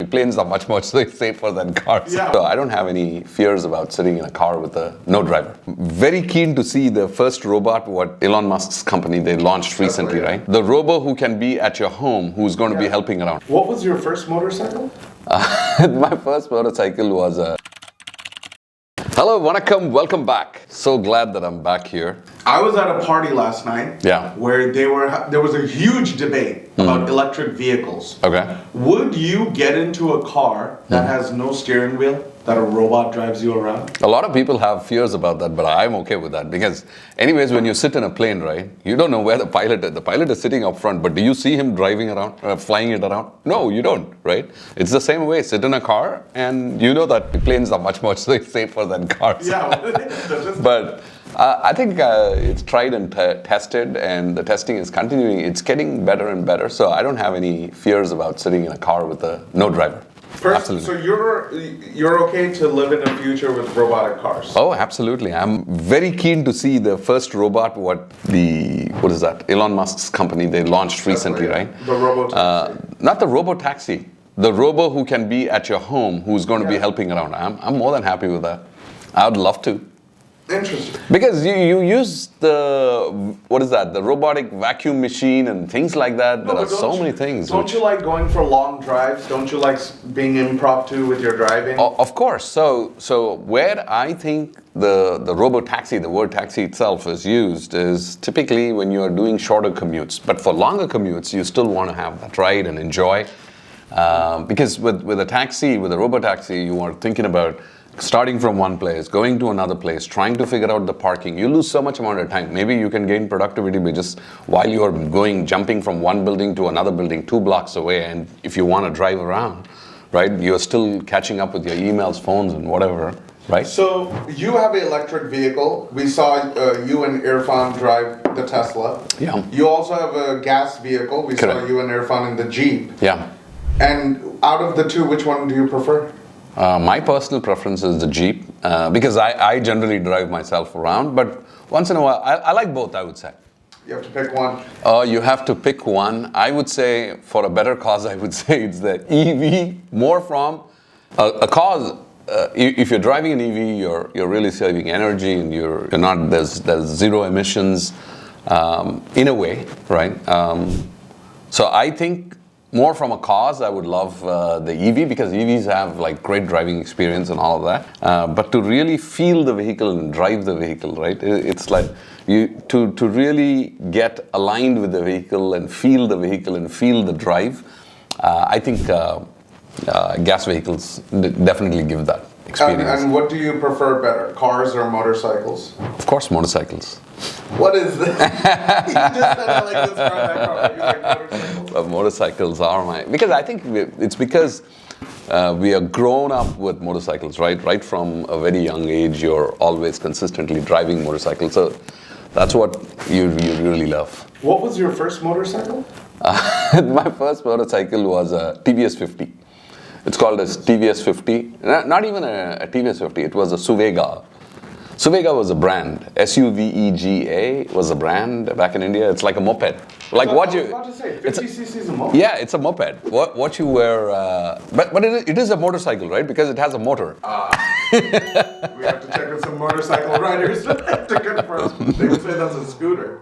planes are much more safer than cars. Yeah. So I don't have any fears about sitting in a car with no driver. Very keen to see the first robot, what Elon Musk's company, they launched recently, right? The robo who can be at your home, who's going to be helping around. What was your first motorcycle? My first motorcycle was a... Hello, vanakkam, welcome back. So glad that I'm back here. I was at a party last night. Yeah. Where there was a huge debate about electric vehicles. Okay. Would you get into a car that has no steering wheel, that a robot drives you around? A lot of people have fears about that, but I'm okay with that because anyways, when you sit in a plane, right, you don't know where the pilot is. The pilot is sitting up front, but do you see him driving around, flying it around? No, you don't, right? It's the same way. Sit in a car and you know that planes are much more safer than cars. Yeah. But I think it's tried and tested, and the testing is continuing. It's getting better and better, so I don't have any fears about sitting in a car with no driver. Absolutely. So you're okay to live in a future with robotic cars? Oh, absolutely. I'm very keen to see the first robot, what is that? Elon Musk's company, they launched recently, right? The robotaxi. Not the robotaxi. The robo who can be at your home, who's going to be helping around. I'm more than happy with that. I would love to. Interesting. Because you use the robotic vacuum machine and things like that. There are so many things. Don't you like going for long drives? Don't you like being impromptu with your driving? Of course. So where I think the robotaxi, the word taxi itself is used is typically when you are doing shorter commutes. But for longer commutes, you still want to have that ride and enjoy. Because with a taxi, with a robotaxi, you are thinking about starting from one place, going to another place, trying to figure out the parking. You lose so much amount of time. Maybe you can gain productivity by just while you are jumping from one building to another building 2 blocks away, and if you want to drive around, right, you're still catching up with your emails, phones, and whatever, right? So you have an electric vehicle. We saw you and Irfan drive the Tesla. Yeah. You also have a gas vehicle. We saw you and Irfan in the Jeep. Yeah. And out of the two, which one do you prefer? My personal preference is the Jeep because I generally drive myself around, but once in a while, I like both, I would say. You have to pick one. You have to pick one. I would say, for a better cause, I would say it's the EV, more from a cause. If you're driving an EV, you're really saving energy, and there's zero emissions in a way, right? So I think more from a cause, I would love the EV because EVs have like great driving experience and all of that. But to really feel the vehicle and drive the vehicle, right? It's like to really get aligned with the vehicle and feel the vehicle and feel the drive. I think gas vehicles definitely give that experience. And what do you prefer better, cars or motorcycles? Of course, motorcycles. What is this? You just said I like this car, that car. You like motorcycles? Motorcycles are because I think it's because we are grown up with motorcycles, right? Right from a very young age, you're always consistently driving motorcycles. So that's what you really love. What was your first motorcycle? My first motorcycle was a TVS 50. It's called a TVS 50. Not even a TVS 50. It was a Suvega. Suvega was a brand. Suvega was a brand back in India. It's like a moped. Like I was about to say, 50cc is a moped. Yeah, it's a moped. What you wear, but it is a motorcycle, right? Because it has a motor. We have to check with some motorcycle riders to confirm. They would say that's a scooter.